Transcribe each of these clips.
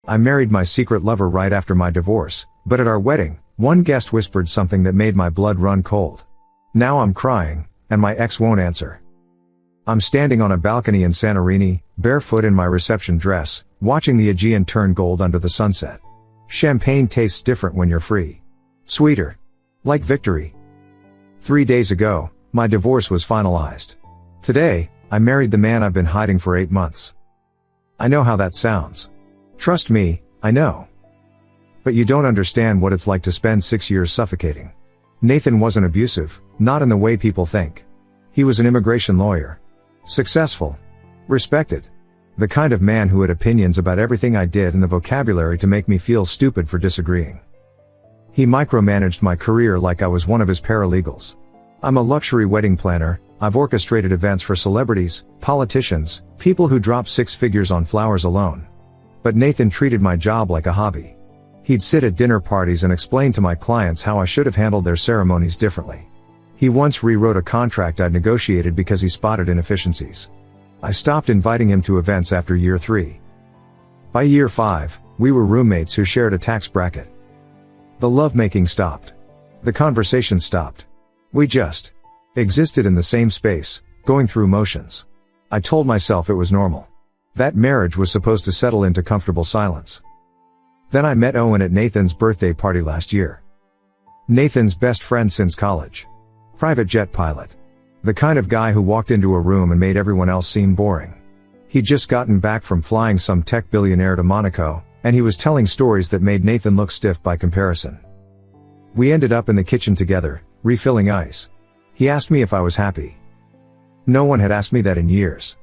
I married my secret lover right after my divorce, but at our wedding, one guest whispered something that made my blood run cold. Now I'm crying, and my ex won't answer. I'm standing on a balcony in Santorini, barefoot in my reception dress, watching the Aegean turn gold under the sunset. Champagne tastes different when you're free. Sweeter. Like victory. 3 days ago, my divorce was finalized. Today, I married the man I've been hiding for 8 months. I know how that sounds. Trust me, I know. But you don't understand what it's like to spend 6 years suffocating. Nathan wasn't abusive, not in the way people think. He was an immigration lawyer. Successful. Respected. The kind of man who had opinions about everything I did and the vocabulary to make me feel stupid for disagreeing. He micromanaged my career like I was one of his paralegals. I'm a luxury wedding planner. I've orchestrated events for celebrities, politicians, people who drop 6 figures on flowers alone. But Nathan treated my job like a hobby. He'd sit at dinner parties and explain to my clients how I should have handled their ceremonies differently. He once rewrote a contract I'd negotiated because he spotted inefficiencies. I stopped inviting him to events after year 3. By year 5, we were roommates who shared a tax bracket. The lovemaking stopped. The conversation stopped. We just existed in the same space, going through motions. I told myself it was normal. That marriage was supposed to settle into comfortable silence. Then I met Owen at Nathan's birthday party last year. Nathan's best friend since college. Private jet pilot. The kind of guy who walked into a room and made everyone else seem boring. He'd just gotten back from flying some tech billionaire to Monaco, and he was telling stories that made Nathan look stiff by comparison. We ended up in the kitchen together, refilling ice. He asked me if I was happy. No one had asked me that in years.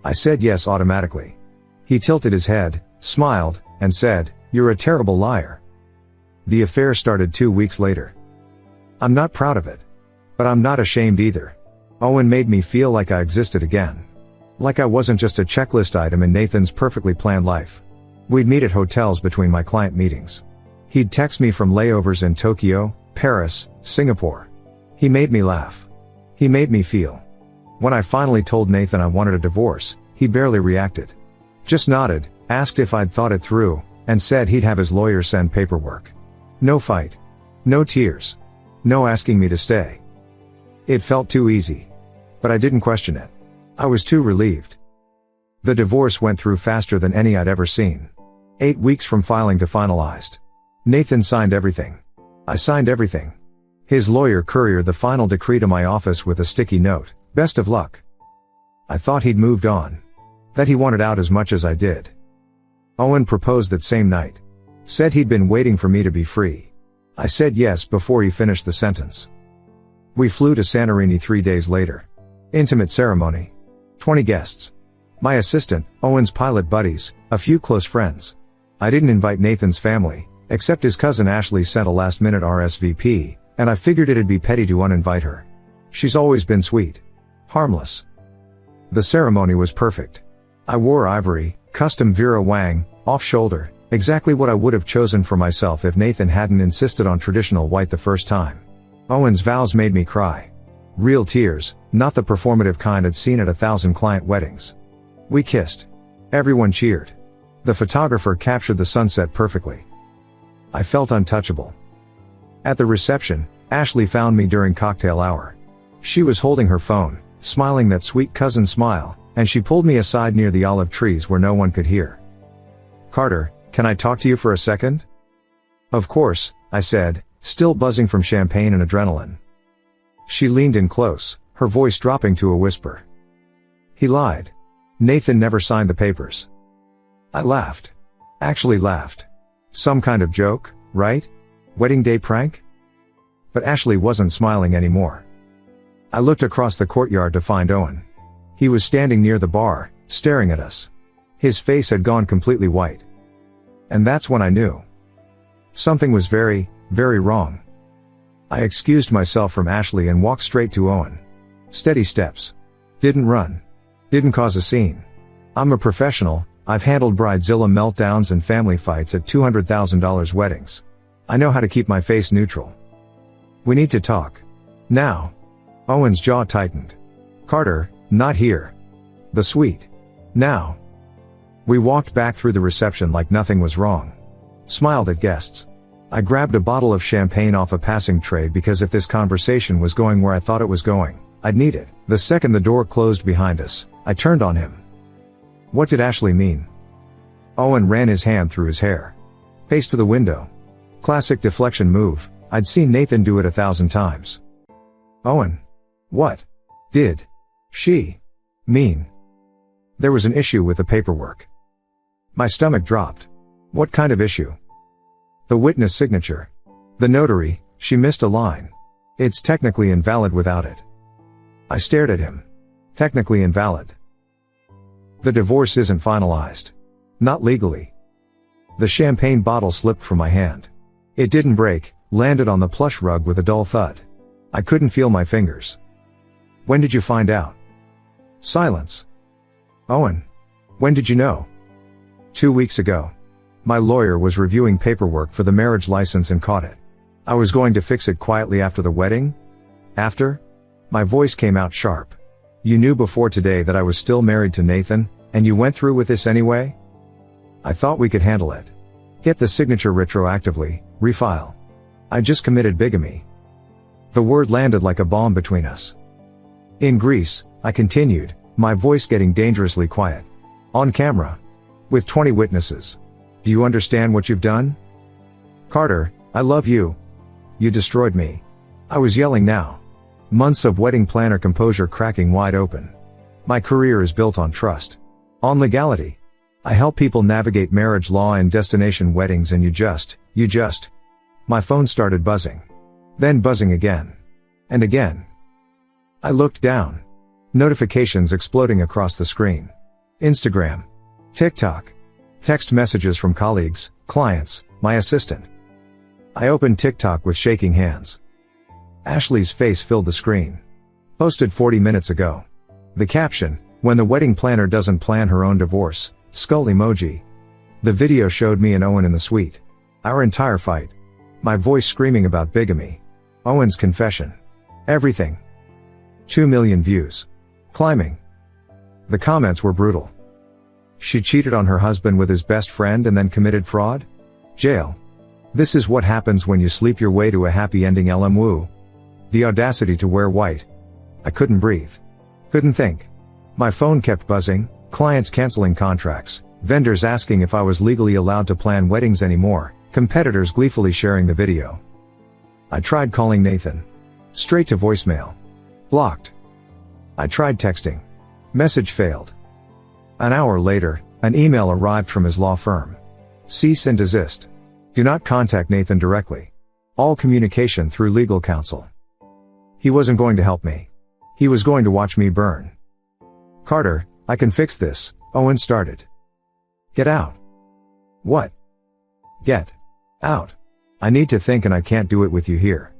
I said yes automatically. He tilted his head, smiled, and said, "You're a terrible liar." The affair started 2 weeks later. I'm not proud of it. But I'm not ashamed either. Owen made me feel like I existed again. Like I wasn't just a checklist item in Nathan's perfectly planned life. We'd meet at hotels between my client meetings. He'd text me from layovers in Tokyo, Paris, Singapore. He made me laugh. He made me feel. When I finally told Nathan I wanted a divorce, he barely reacted. Just nodded, asked if I'd thought it through, and said he'd have his lawyer send paperwork. No fight. No tears. No asking me to stay. It felt too easy. But I didn't question it. I was too relieved. The divorce went through faster than any I'd ever seen. 8 weeks from filing to finalized. Nathan signed everything. I signed everything. His lawyer couriered the final decree to my office with a sticky note, "Best of luck." I thought he'd moved on. That he wanted out as much as I did. Owen proposed that same night. Said he'd been waiting for me to be free. I said yes before he finished the sentence. We flew to Santorini 3 days later. Intimate ceremony. 20 guests. My assistant, Owen's pilot buddies, a few close friends. I didn't invite Nathan's family, except his cousin Ashley sent a last-minute RSVP, and I figured it'd be petty to uninvite her. She's always been sweet. Harmless. The ceremony was perfect. I wore ivory, custom Vera Wang, off-shoulder, exactly what I would have chosen for myself if Nathan hadn't insisted on traditional white the first time. Owen's vows made me cry. Real tears, not the performative kind I'd seen at 1,000 client weddings. We kissed. Everyone cheered. The photographer captured the sunset perfectly. I felt untouchable. At the reception, Ashley found me during cocktail hour. She was holding her phone, smiling that sweet cousin smile, and she pulled me aside near the olive trees where no one could hear. "Carter, can I talk to you for a second?" "Of course," I said, still buzzing from champagne and adrenaline. She leaned in close, her voice dropping to a whisper. "He lied. Nathan never signed the papers." I laughed. Actually laughed. Some kind of joke, right? Wedding day prank? But Ashley wasn't smiling anymore. I looked across the courtyard to find Owen. He was standing near the bar, staring at us. His face had gone completely white. And that's when I knew. Something was very, very wrong. I excused myself from Ashley and walked straight to Owen. Steady steps. Didn't run. Didn't cause a scene. I'm a professional. I've handled bridezilla meltdowns and family fights at $200,000 weddings. I know how to keep my face neutral. "We need to talk. Now." Owen's jaw tightened. "Carter, not here. The suite. Now." We walked back through the reception like nothing was wrong. Smiled at guests. I grabbed a bottle of champagne off a passing tray because if this conversation was going where I thought it was going, I'd need it. The second the door closed behind us, I turned on him. What did Ashley mean? Owen ran his hand through his hair. Paced to the window. Classic deflection move, I'd seen Nathan do it 1,000 times. Owen. What did she mean? There was an issue with the paperwork. My stomach dropped. What kind of issue? The witness signature. The notary, she missed a line. It's technically invalid without it. I stared at him. Technically invalid. The divorce isn't finalized. Not legally. The champagne bottle slipped from my hand. It didn't break, landed on the plush rug with a dull thud. I couldn't feel my fingers. When did you find out? Silence. Owen. When did you know? 2 weeks ago. My lawyer was reviewing paperwork for the marriage license and caught it. I was going to fix it quietly after the wedding? After? My voice came out sharp. You knew before today that I was still married to Nathan, and you went through with this anyway? I thought we could handle it. Get the signature retroactively, refile. I just committed bigamy. The word landed like a bomb between us. In Greece, I continued, my voice getting dangerously quiet. On camera. With 20 witnesses. Do you understand what you've done? Carter, I love you. You destroyed me. I was yelling now. Months of wedding planner composure cracking wide open. My career is built on trust. On legality. I help people navigate marriage law and destination weddings and you just. My phone started buzzing. Then buzzing again. And again. I looked down. Notifications exploding across the screen. Instagram. TikTok. Text messages from colleagues, clients, my assistant. I opened TikTok with shaking hands. Ashley's face filled the screen. Posted 40 minutes ago. The caption, when the wedding planner doesn't plan her own divorce, skull emoji. The video showed me and Owen in the suite. Our entire fight. My voice screaming about bigamy. Owen's confession. Everything. 2 million views. Climbing. The comments were brutal. She cheated on her husband with his best friend and then committed fraud? Jail. This is what happens when you sleep your way to a happy ending. LMWoo. The audacity to wear white. I couldn't breathe. Couldn't think. My phone kept buzzing, clients canceling contracts, vendors asking if I was legally allowed to plan weddings anymore, competitors gleefully sharing the video. I tried calling Nathan. Straight to voicemail. Blocked. I tried texting. Message failed. An hour later, an email arrived from his law firm. Cease and desist. Do not contact Nathan directly. All communication through legal counsel. He wasn't going to help me. He was going to watch me burn. Carter, I can fix this, Owen started. Get out. What? Get out. I need to think and I can't do it with you here.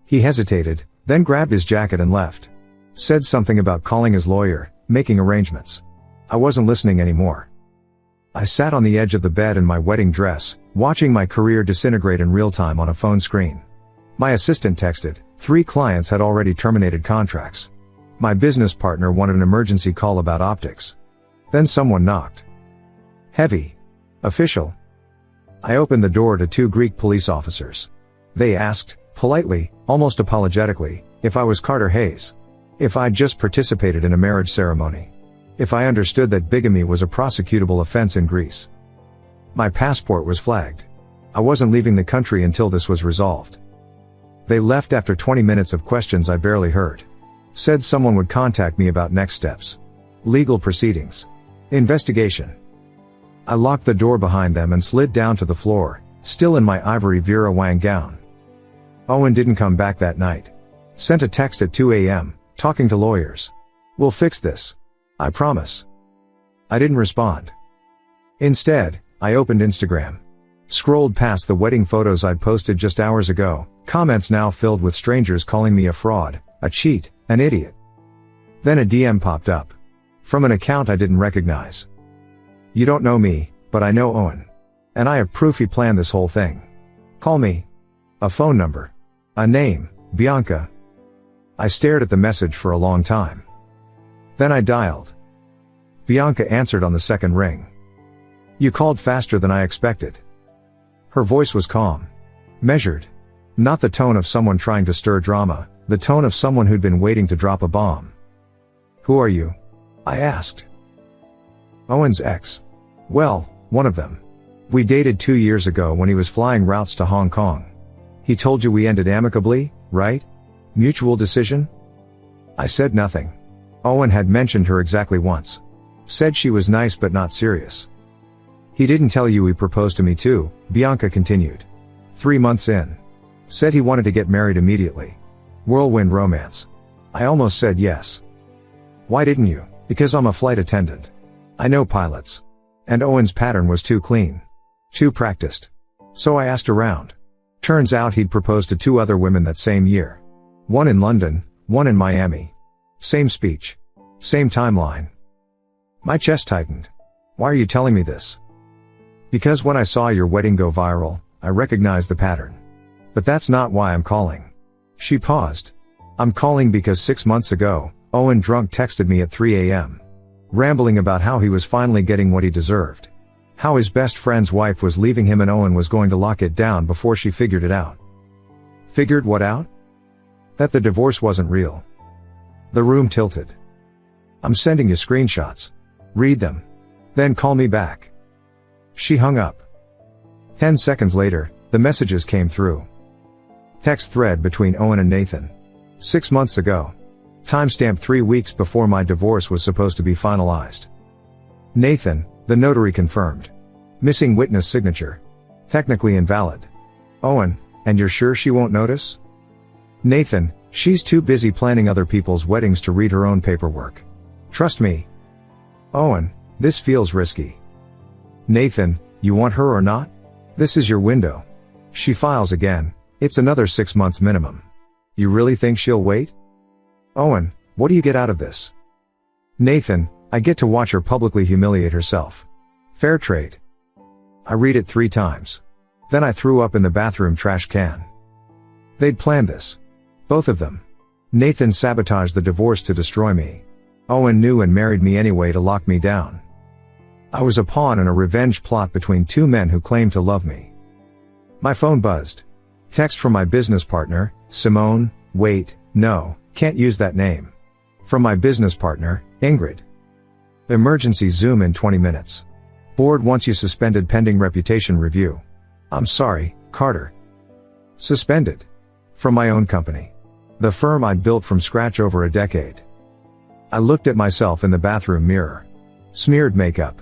He hesitated, then grabbed his jacket and left. Said something about calling his lawyer, making arrangements. I wasn't listening anymore. I sat on the edge of the bed in my wedding dress, watching my career disintegrate in real time on a phone screen. My assistant texted, 3 clients had already terminated contracts. My business partner wanted an emergency call about optics. Then someone knocked. Heavy. Official. I opened the door to 2 Greek police officers. They asked, politely, almost apologetically, if I was Carter Hayes. If I'd just participated in a marriage ceremony. If I understood that bigamy was a prosecutable offense in Greece. My passport was flagged. I wasn't leaving the country until this was resolved. They left after 20 minutes of questions I barely heard. Said someone would contact me about next steps. Legal proceedings. Investigation. I locked the door behind them and slid down to the floor, still in my ivory Vera Wang gown. Owen didn't come back that night. Sent a text at 2 a.m., talking to lawyers. We'll fix this. I promise. I didn't respond. Instead, I opened Instagram. Scrolled past the wedding photos I'd posted just hours ago, comments now filled with strangers calling me a fraud, a cheat, an idiot. Then a DM popped up. From an account I didn't recognize. You don't know me, but I know Owen. And I have proof he planned this whole thing. Call me. A phone number. A name, Bianca. I stared at the message for a long time. Then I dialed. Bianca answered on the second ring. You called faster than I expected. Her voice was calm. Measured. Not the tone of someone trying to stir drama, the tone of someone who'd been waiting to drop a bomb. Who are you? I asked. Owen's ex. Well, one of them. We dated 2 years ago when he was flying routes to Hong Kong. He told you we ended amicably, right? Mutual decision? I said nothing. Owen had mentioned her exactly once. Said she was nice but not serious. He didn't tell you he proposed to me too, Bianca continued. 3 months in. Said he wanted to get married immediately. Whirlwind romance. I almost said yes. Why didn't you? Because I'm a flight attendant. I know pilots. And Owen's pattern was too clean. Too practiced. So I asked around. Turns out he'd proposed to 2 other women that same year. One in London, one in Miami. Same speech. Same timeline. My chest tightened. Why are you telling me this? Because when I saw your wedding go viral, I recognized the pattern. But that's not why I'm calling. She paused. I'm calling because 6 months ago, Owen drunk texted me at 3 a.m. Rambling about how he was finally getting what he deserved. How his best friend's wife was leaving him and Owen was going to lock it down before she figured it out. Figured what out? That the divorce wasn't real. The room tilted. I'm sending you screenshots. Read them. Then call me back. She hung up. 10 seconds later, the messages came through. Text thread between Owen and Nathan. 6 months ago. Timestamp 3 weeks before my divorce was supposed to be finalized. Nathan, the notary confirmed. Missing witness signature. Technically invalid. Owen, and you're sure she won't notice? Nathan, she's too busy planning other people's weddings to read her own paperwork. Trust me. Owen, this feels risky. Nathan, you want her or not? This is your window. She files again. It's another 6 months minimum. You really think she'll wait? Owen, what do you get out of this? Nathan, I get to watch her publicly humiliate herself. Fair trade. I read it 3 times. Then I threw up in the bathroom trash can. They'd planned this. Both of them. Nathan sabotaged the divorce to destroy me. Owen knew and married me anyway to lock me down. I was a pawn in a revenge plot between 2 men who claimed to love me. My phone buzzed. Text from my business partner, Simone. Wait, no, can't use that name. From my business partner, Ingrid. Emergency Zoom in 20 minutes. Board wants you suspended pending reputation review. I'm sorry, Carter. Suspended. From my own company. The firm I'd built from scratch over a decade. I looked at myself in the bathroom mirror. Smeared makeup.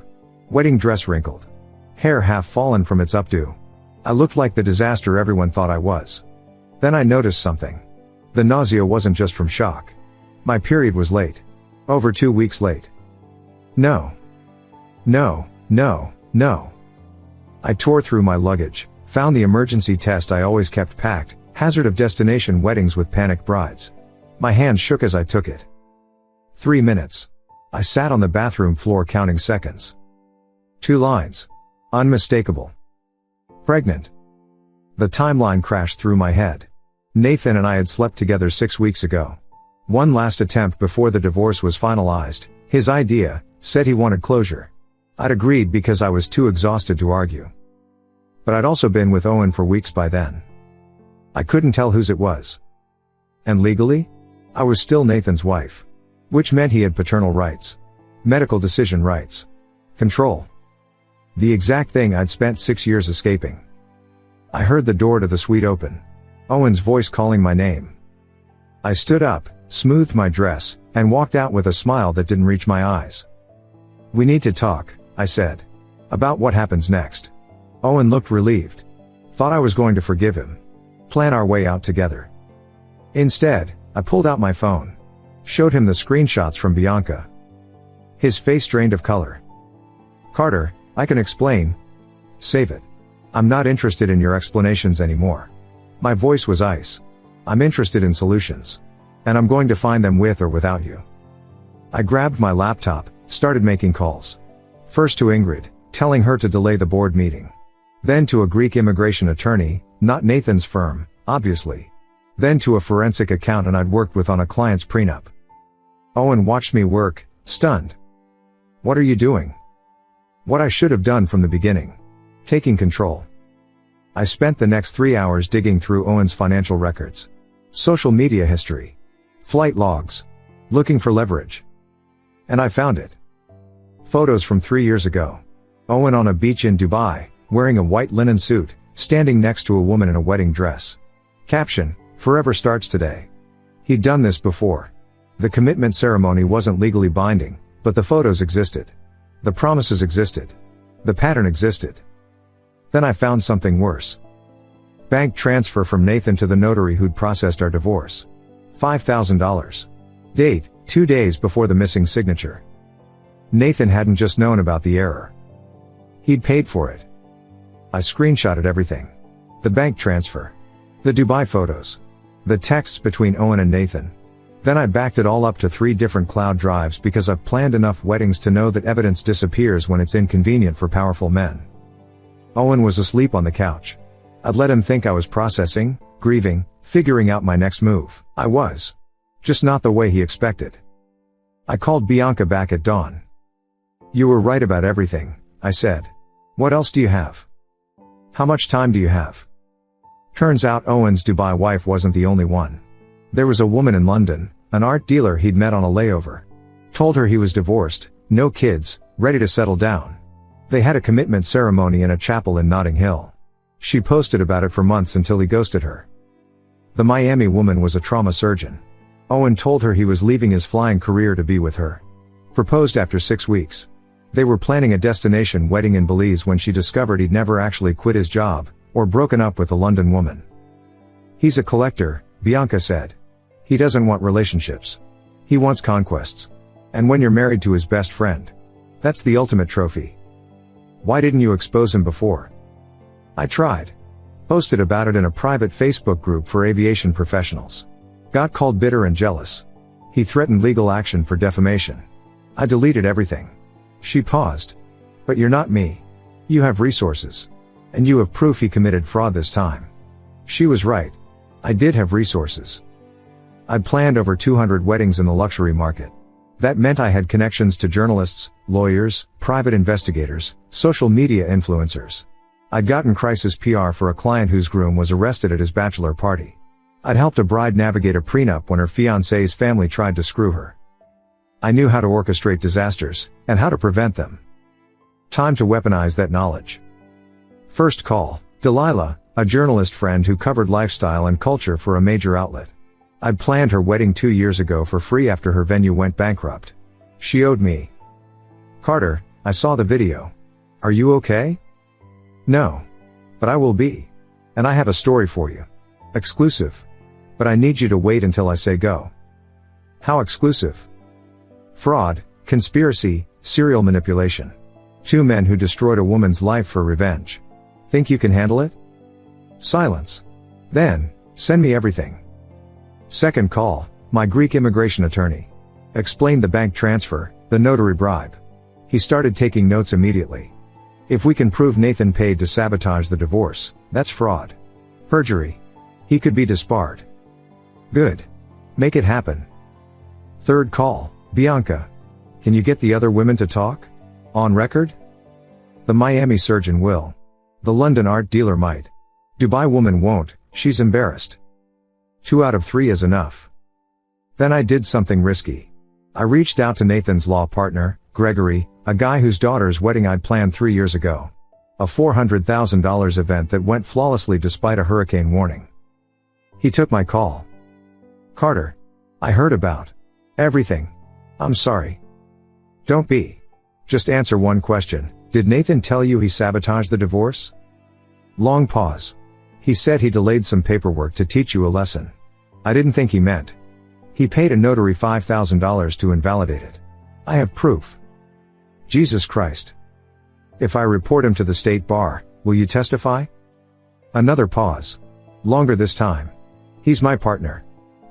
Wedding dress wrinkled. Hair half fallen from its updo. I looked like the disaster everyone thought I was. Then I noticed something. The nausea wasn't just from shock. My period was late. Over 2 weeks late. No. No, no, no. I tore through my luggage, found the emergency test I always kept packed, hazard of destination weddings with panicked brides. My hands shook as I took it. 3 minutes. I sat on the bathroom floor counting seconds. 2 lines. Unmistakable. Pregnant. The timeline crashed through my head. Nathan and I had slept together 6 weeks ago. One last attempt before the divorce was finalized. His idea, said he wanted closure. I'd agreed because I was too exhausted to argue. But I'd also been with Owen for weeks by then. I couldn't tell whose it was. And legally? I was still Nathan's wife. Which meant he had paternal rights. Medical decision rights. Control. The exact thing I'd spent 6 years escaping. I heard the door to the suite open. Owen's voice calling my name. I stood up, smoothed my dress, and walked out with a smile that didn't reach my eyes. We need to talk, I said. About what happens next. Owen looked relieved. Thought I was going to forgive him. Plan our way out together. Instead, I pulled out my phone. Showed him the screenshots from Bianca. His face drained of color. Carter, I can explain. Save it. I'm not interested in your explanations anymore. My voice was ice. I'm interested in solutions. And I'm going to find them with or without you. I grabbed my laptop, started making calls. First to Ingrid, telling her to delay the board meeting. Then to a Greek immigration attorney, not Nathan's firm, obviously. Then to a forensic accountant I'd worked with on a client's prenup. Owen watched me work, stunned. What are you doing? What I should have done from the beginning. Taking control. I spent the next 3 hours digging through Owen's financial records, social media history, flight logs, looking for leverage. And I found it. Photos from 3 years ago. Owen on a beach in Dubai, wearing a white linen suit, standing next to a woman in a wedding dress. Caption, "Forever starts today." He'd done this before. The commitment ceremony wasn't legally binding, but the photos existed. The promises existed. The pattern existed. Then I found something worse. Bank transfer from Nathan to the notary who'd processed our divorce. $5,000. Date, 2 days before the missing signature. Nathan hadn't just known about the error. He'd paid for it. I screenshotted everything. The bank transfer. The Dubai photos. The texts between Owen and Nathan. Then I backed it all up to 3 different cloud drives because I've planned enough weddings to know that evidence disappears when it's inconvenient for powerful men. Owen was asleep on the couch. I'd let him think I was processing, grieving, figuring out my next move. I was. Just not the way he expected. I called Bianca back at dawn. "You were right about everything," I said. "What else do you have? How much time do you have?" Turns out Owen's Dubai wife wasn't the only one. There was a woman in London, an art dealer he'd met on a layover. Told her he was divorced, no kids, ready to settle down. They had a commitment ceremony in a chapel in Notting Hill. She posted about it for months until he ghosted her. The Miami woman was a trauma surgeon. Owen told her he was leaving his flying career to be with her. Proposed after 6 weeks. They were planning a destination wedding in Belize when she discovered he'd never actually quit his job, or broken up with the London woman. "He's a collector," Bianca said. "He doesn't want relationships. He wants conquests. And when you're married to his best friend, that's the ultimate trophy. Why didn't you expose him before?" I tried. Posted about it in a private Facebook group for aviation professionals. Got called bitter and jealous. He threatened legal action for defamation. I deleted everything. She paused. "But you're not me. You have resources. And you have proof he committed fraud this time." She was right. I did have resources. I'd planned over 200 weddings in the luxury market. That meant I had connections to journalists, lawyers, private investigators, social media influencers. I'd gotten crisis PR for a client whose groom was arrested at his bachelor party. I'd helped a bride navigate a prenup when her fiancé's family tried to screw her. I knew how to orchestrate disasters, and how to prevent them. Time to weaponize that knowledge. First call, Delilah, a journalist friend who covered lifestyle and culture for a major outlet. I'd planned her wedding 2 years ago for free after her venue went bankrupt. She owed me. "Carter, I saw the video. Are you okay?" "No. But I will be. And I have a story for you. Exclusive. But I need you to wait until I say go." "How exclusive?" "Fraud, conspiracy, serial manipulation. 2 men who destroyed a woman's life for revenge. Think you can handle it?" Silence. Then, "Send me everything." Second call, my Greek immigration attorney. Explained the bank transfer, the notary bribe. He started taking notes immediately. "If we can prove Nathan paid to sabotage the divorce, that's fraud. Perjury. He could be disbarred." "Good. Make it happen." Third call, Bianca. "Can you get the other women to talk? On record?" "The Miami surgeon will. The London art dealer might. Dubai woman won't, she's embarrassed. 2 out of 3 is enough." Then I did something risky. I reached out to Nathan's law partner, Gregory, a guy whose daughter's wedding I'd planned 3 years ago. A $400,000 event that went flawlessly despite a hurricane warning. He took my call. "Carter. I heard about everything. I'm sorry." "Don't be. Just answer one question. Did Nathan tell you he sabotaged the divorce?" Long pause. "He said he delayed some paperwork to teach you a lesson." I didn't think he meant. "He paid a notary $5,000 to invalidate it. I have proof." "Jesus Christ. If I report him to the state bar, will you testify?" Another pause. Longer this time. "He's my partner.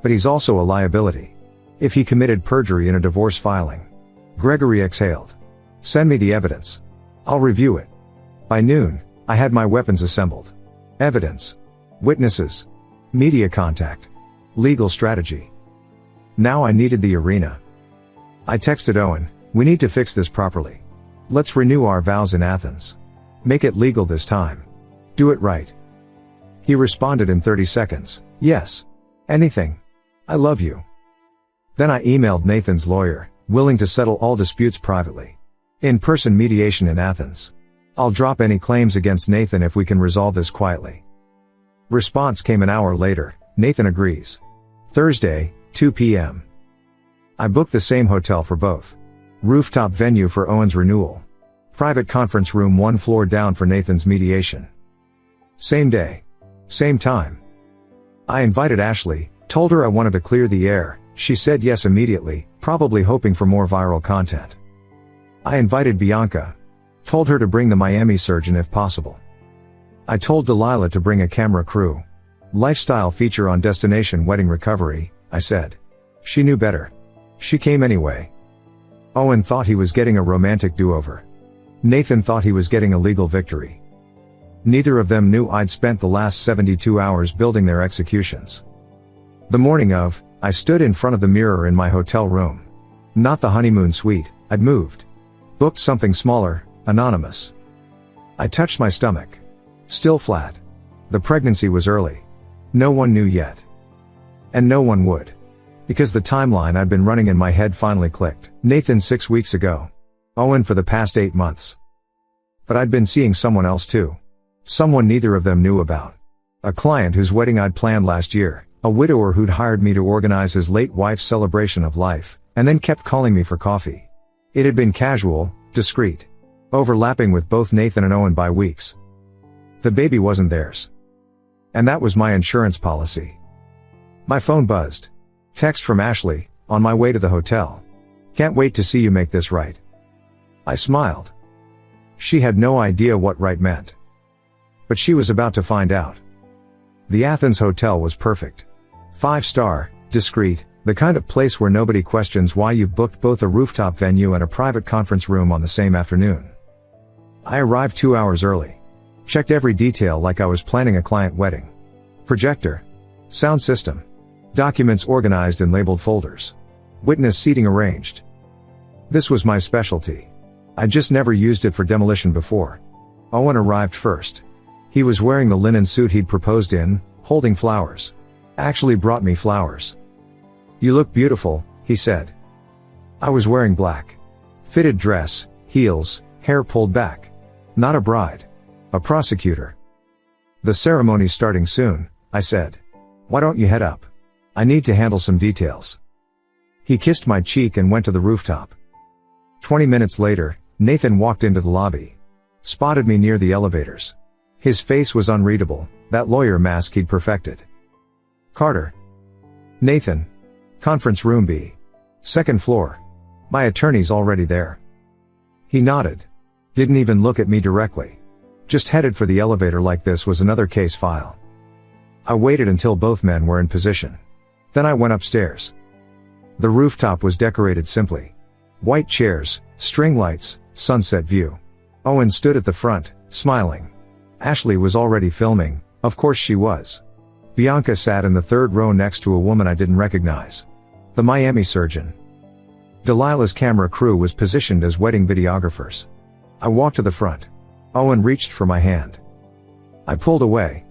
But he's also a liability. If he committed perjury in a divorce filing." Gregory exhaled. "Send me the evidence. I'll review it." By noon, I had my weapons assembled. Evidence. Witnesses. Media contact. Legal strategy. Now I needed the arena. I texted Owen, "We need to fix this properly. Let's renew our vows in Athens. Make it legal this time. Do it right. He responded in 30 seconds. Yes. Anything. I love you. Then I emailed Nathan's lawyer, willing to settle all disputes privately. In-person mediation in Athens. I'll drop any claims against Nathan if we can resolve this quietly. Response came an hour later. Nathan agrees. Thursday, 2 p.m. I booked the same hotel for both. Rooftop venue for Owen's renewal. Private conference room 1 floor down for Nathan's mediation. Same day. Same time. I invited Ashley, told her I wanted to clear the air. She said yes immediately, probably hoping for more viral content. I invited Bianca. Told her to bring the Miami surgeon if possible. I told Delilah to bring a camera crew. Lifestyle feature on destination wedding recovery, I said. She knew better. She came anyway. Owen thought he was getting a romantic do-over. Nathan thought he was getting a legal victory. Neither of them knew I'd spent the last 72 hours building their executions. The morning of, I stood in front of the mirror in my hotel room. Not the honeymoon suite, I'd moved. Booked something smaller, anonymous. I touched my stomach. Still flat. The pregnancy was early. No one knew yet. And no one would. Because the timeline I'd been running in my head finally clicked. Nathan 6 weeks ago. Owen for the past 8 months. But I'd been seeing someone else too. Someone neither of them knew about. A client whose wedding I'd planned last year. A widower who'd hired me to organize his late wife's celebration of life, and then kept calling me for coffee. It had been casual, discreet. Overlapping with both Nathan and Owen by weeks. The baby wasn't theirs. And that was my insurance policy. My phone buzzed. Text from Ashley, on my way to the hotel. Can't wait to see you make this right. I smiled. She had no idea what right meant. But she was about to find out. The Athens hotel was perfect. 5-star, discreet, the kind of place where nobody questions why you've booked both a rooftop venue and a private conference room on the same afternoon. I arrived 2 hours early. Checked every detail like I was planning a client wedding. Projector. Sound system. Documents organized in labeled folders. Witness seating arranged. This was my specialty. I'd just never used it for demolition before. Owen arrived first. He was wearing the linen suit he'd proposed in, holding flowers. Actually brought me flowers. You look beautiful, he said. I was wearing black. Fitted dress, heels, hair pulled back. Not a bride. A prosecutor. The ceremony's starting soon, I said. Why don't you head up? I need to handle some details. He kissed my cheek and went to the rooftop. 20 minutes later, Nathan walked into the lobby. Spotted me near the elevators. His face was unreadable, that lawyer mask he'd perfected. Carter. Nathan. Conference room B. 2nd floor. My attorney's already there. He nodded. Didn't even look at me directly. Just headed for the elevator like this was another case file. I waited until both men were in position. Then I went upstairs. The rooftop was decorated simply. White chairs, string lights, sunset view. Owen stood at the front, smiling. Ashley was already filming, of course she was. Bianca sat in the 3rd row next to a woman I didn't recognize. The Miami surgeon. Delilah's camera crew was positioned as wedding videographers. I walked to the front. Owen reached for my hand. I pulled away.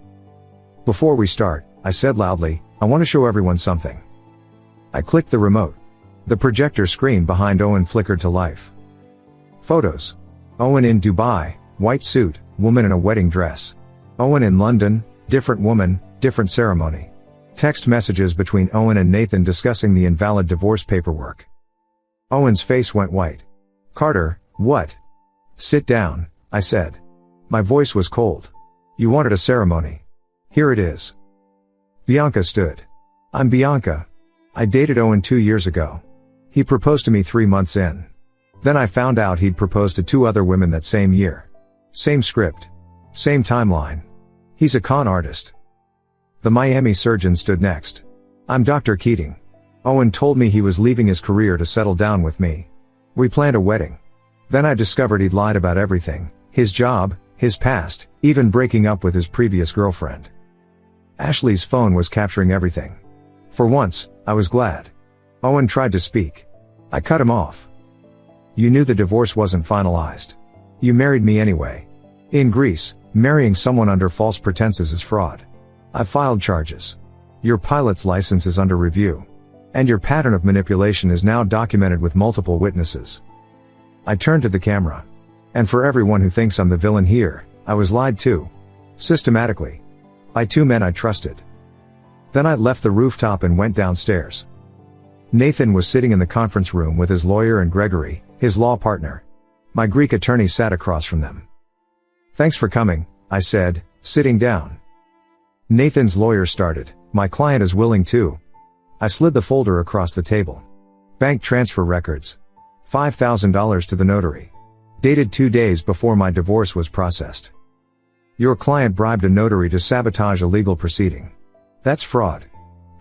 Before we start, I said loudly, I want to show everyone something. I clicked the remote. The projector screen behind Owen flickered to life. Photos. Owen in Dubai, white suit, woman in a wedding dress. Owen in London, different woman, different ceremony. Text messages between Owen and Nathan discussing the invalid divorce paperwork. Owen's face went white. Carter, what? Sit down, I said. My voice was cold. You wanted a ceremony. Here it is. Bianca stood. I'm Bianca. I dated Owen 2 years ago. He proposed to me 3 months in. Then I found out he'd proposed to 2 other women that same year. Same script. Same timeline. He's a con artist. The Miami surgeon stood next. I'm Dr. Keating. Owen told me he was leaving his career to settle down with me. We planned a wedding. Then I discovered he'd lied about everything. His job, his past, even breaking up with his previous girlfriend. Ashley's phone was capturing everything. For once, I was glad. Owen tried to speak. I cut him off. You knew the divorce wasn't finalized. You married me anyway. In Greece, marrying someone under false pretenses is fraud. I've filed charges. Your pilot's license is under review. And your pattern of manipulation is now documented with multiple witnesses. I turned to the camera. And for everyone who thinks I'm the villain here, I was lied to. Systematically. By two men I trusted. Then I left the rooftop and went downstairs. Nathan was sitting in the conference room with his lawyer and Gregory, his law partner. My Greek attorney sat across from them. "Thanks for coming," I said, sitting down. Nathan's lawyer started, "My client is willing to." I slid the folder across the table. Bank transfer records. $5,000 to the notary. Dated 2 days before my divorce was processed. Your client bribed a notary to sabotage a legal proceeding. That's fraud.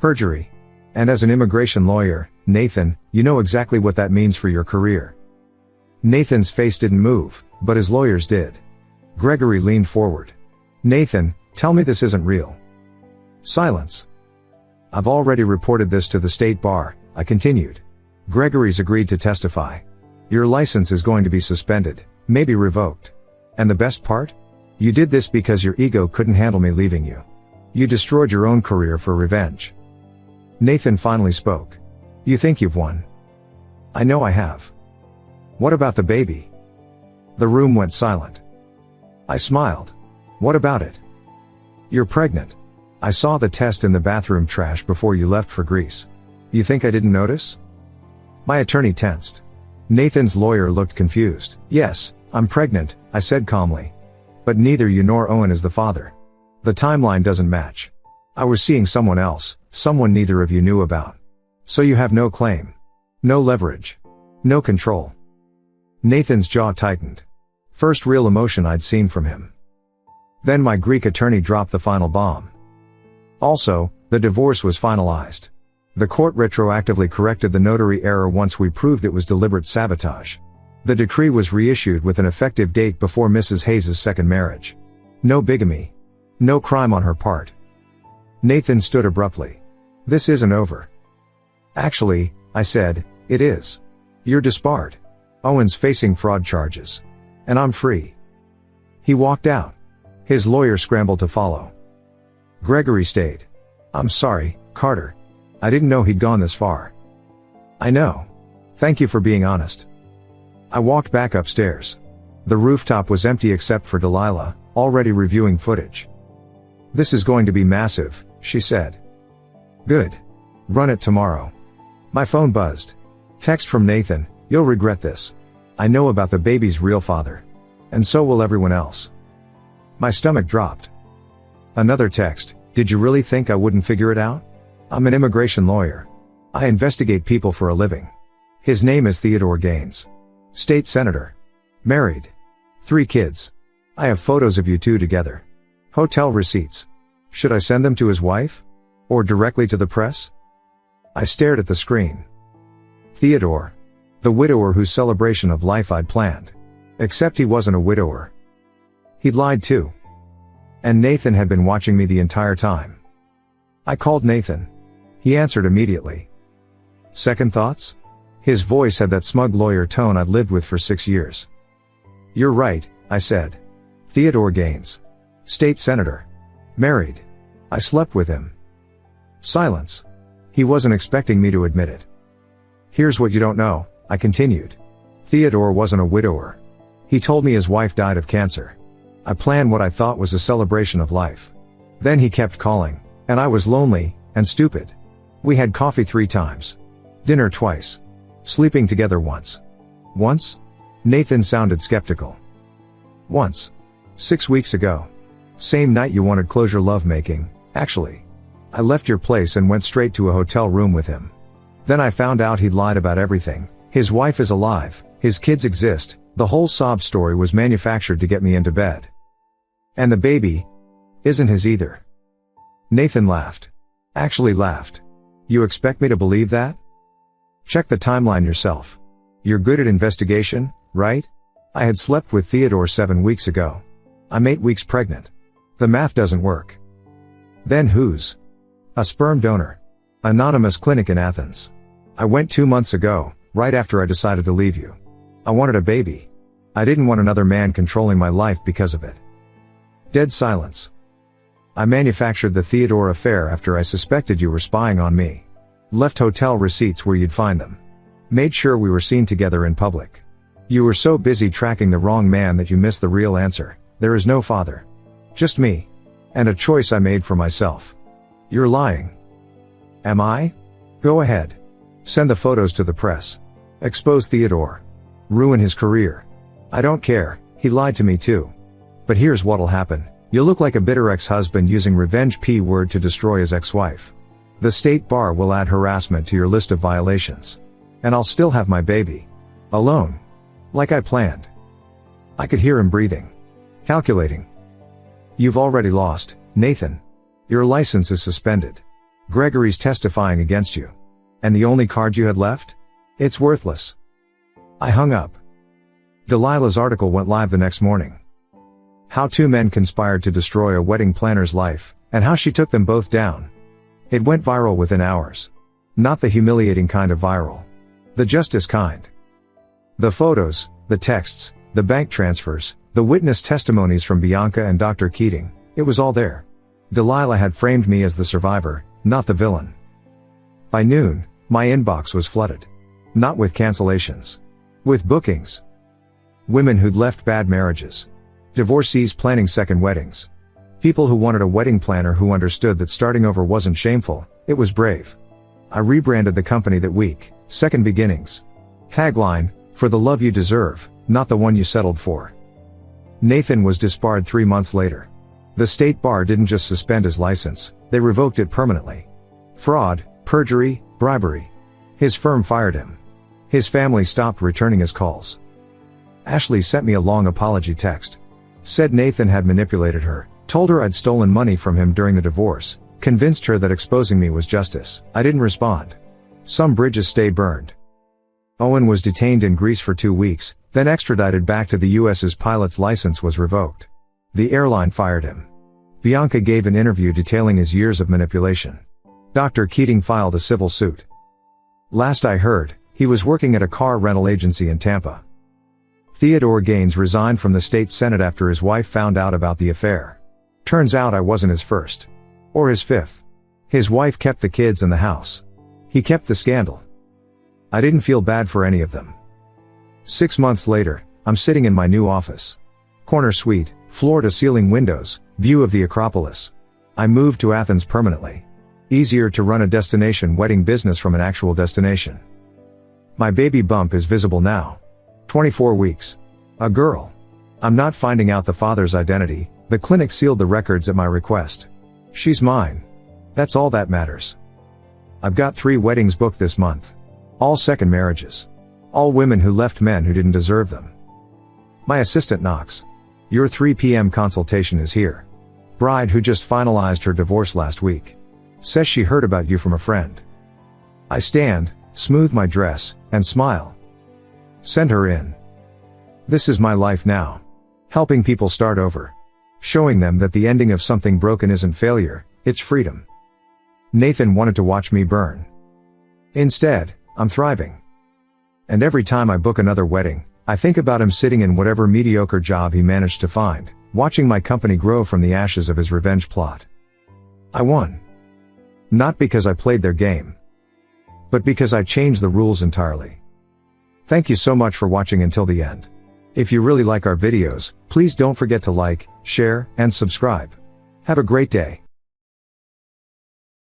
Perjury. And as an immigration lawyer, Nathan, you know exactly what that means for your career. Nathan's face didn't move, but his lawyers did. Gregory leaned forward. "Nathan, tell me this isn't real." Silence. "I've already reported this to the state bar," I continued. "Gregory's agreed to testify. Your license is going to be suspended, maybe revoked. And the best part? You did this because your ego couldn't handle me leaving you. You destroyed your own career for revenge." Nathan finally spoke. "You think you've won?" "I know I have." "What about the baby?" The room went silent. I smiled. "What about it?" "You're pregnant. I saw the test in the bathroom trash before you left for Greece. You think I didn't notice?" My attorney tensed. Nathan's lawyer looked confused. "Yes, I'm pregnant," I said calmly. "But neither you nor Owen is the father. The timeline doesn't match. I was seeing someone else, someone neither of you knew about. So you have no claim. No leverage. No control." Nathan's jaw tightened. First real emotion I'd seen from him. Then my Greek attorney dropped the final bomb. Also, the divorce was finalized. The court retroactively corrected the notary error once we proved it was deliberate sabotage. The decree was reissued with an effective date before Mrs. Hayes' second marriage. No bigamy. No crime on her part. Nathan stood abruptly. "This isn't over." "Actually," I said, "it is. You're disbarred. Owen's facing fraud charges. And I'm free." He walked out. His lawyer scrambled to follow. Gregory stayed. "I'm sorry, Carter. I didn't know he'd gone this far." "I know. Thank you for being honest." I walked back upstairs. The rooftop was empty except for Delilah, already reviewing footage. "This is going to be massive," she said. "Good. Run it tomorrow." My phone buzzed. Text from Nathan, "You'll regret this. I know about the baby's real father. And so will everyone else." My stomach dropped. Another text, "Did you really think I wouldn't figure it out? I'm an immigration lawyer. I investigate people for a living." His name is Theodore Gaines. State senator. Married. 3 kids. I have photos of you two together. Hotel receipts. Should I send them to his wife? Or directly to the press? I stared at the screen. Theodore. The widower whose celebration of life I'd planned. Except he wasn't a widower. He'd lied too. And Nathan had been watching me the entire time. I called Nathan. He answered immediately. Second thoughts? His voice had that smug lawyer tone I'd lived with for 6 years. "You're right," I said. "Theodore Gaines. State senator. Married. I slept with him." Silence. He wasn't expecting me to admit it. "Here's what you don't know," I continued. "Theodore wasn't a widower. He told me his wife died of cancer. I planned what I thought was a celebration of life. Then he kept calling, and I was lonely, and stupid. We had coffee 3 times. Dinner twice. Sleeping together once." "Once?" Nathan sounded skeptical. "Once. 6 weeks ago. Same night you wanted closure lovemaking, actually. I left your place and went straight to a hotel room with him. Then I found out he'd lied about everything. His wife is alive, his kids exist, the whole sob story was manufactured to get me into bed. And the baby isn't his either." Nathan laughed. Actually laughed. "You expect me to believe that? Check the timeline yourself. You're good at investigation, right? I had slept with Theodore 7 weeks ago. I'm 8 weeks pregnant. The math doesn't work. Then whose? A sperm donor. Anonymous clinic in Athens. I went 2 months ago, right after I decided to leave you. I wanted a baby. I didn't want another man controlling my life because of it. Dead silence. I manufactured the Theodore affair after I suspected you were spying on me. Left hotel receipts where you'd find them. Made sure we were seen together in public. You were so busy tracking the wrong man that you missed the real answer. There is no father. Just me. And a choice I made for myself. You're lying. Am I? Go ahead. Send the photos to the press. Expose Theodore. Ruin his career. I don't care, he lied to me too. But here's what'll happen. You'll look like a bitter ex-husband using revenge P-word to destroy his ex-wife. The state bar will add harassment to your list of violations. And I'll still have my baby. Alone. Like I planned. I could hear him breathing. Calculating. You've already lost, Nathan. Your license is suspended. Gregory's testifying against you. And the only card you had left? It's worthless. I hung up. Delilah's article went live the next morning. How two men conspired to destroy a wedding planner's life, and how she took them both down. It went viral within hours. Not the humiliating kind of viral. The justice kind. The photos, the texts, the bank transfers, the witness testimonies from Bianca and Dr. Keating, it was all there. Delilah had framed me as the survivor, not the villain. By noon, my inbox was flooded. Not with cancellations. With bookings. Women who'd left bad marriages. Divorcees planning second weddings. People who wanted a wedding planner who understood that starting over wasn't shameful, it was brave. I rebranded the company that week, Second Beginnings. Tagline, for the love you deserve, not the one you settled for. Nathan was disbarred 3 months later. The state bar didn't just suspend his license, they revoked it permanently. Fraud, perjury, bribery. His firm fired him. His family stopped returning his calls. Ashley sent me a long apology text. Said Nathan had manipulated her, told her I'd stolen money from him during the divorce, convinced her that exposing me was justice. I didn't respond. Some bridges stay burned. Owen was detained in Greece for 2 weeks, then extradited back to the US. His pilot's license was revoked. The airline fired him. Bianca gave an interview detailing his years of manipulation. Dr. Keating filed a civil suit. Last I heard, he was working at a car rental agency in Tampa. Theodore Gaines resigned from the state senate after his wife found out about the affair. Turns out I wasn't his first. Or his fifth. His wife kept the kids and the house. He kept the scandal. I didn't feel bad for any of them. 6 months later, I'm sitting in my new office. Corner suite, floor-to-ceiling windows, view of the Acropolis. I moved to Athens permanently. Easier to run a destination wedding business from an actual destination. My baby bump is visible now. 24 weeks. A girl. I'm not finding out the father's identity, the clinic sealed the records at my request. She's mine. That's all that matters. I've got 3 weddings booked this month. All second marriages. All women who left men who didn't deserve them. My assistant knocks. Your 3 p.m. consultation is here. Bride who just finalized her divorce last week. Says she heard about you from a friend. I stand, smooth my dress, and smile. Send her in. This is my life now. Helping people start over. Showing them that the ending of something broken isn't failure, it's freedom. Nathan wanted to watch me burn. Instead, I'm thriving. And every time I book another wedding, I think about him sitting in whatever mediocre job he managed to find, watching my company grow from the ashes of his revenge plot. I won. Not because I played their game, but because I changed the rules entirely. Thank you so much for watching until the end. If you really like our videos, please don't forget to like, share, and subscribe. Have a great day.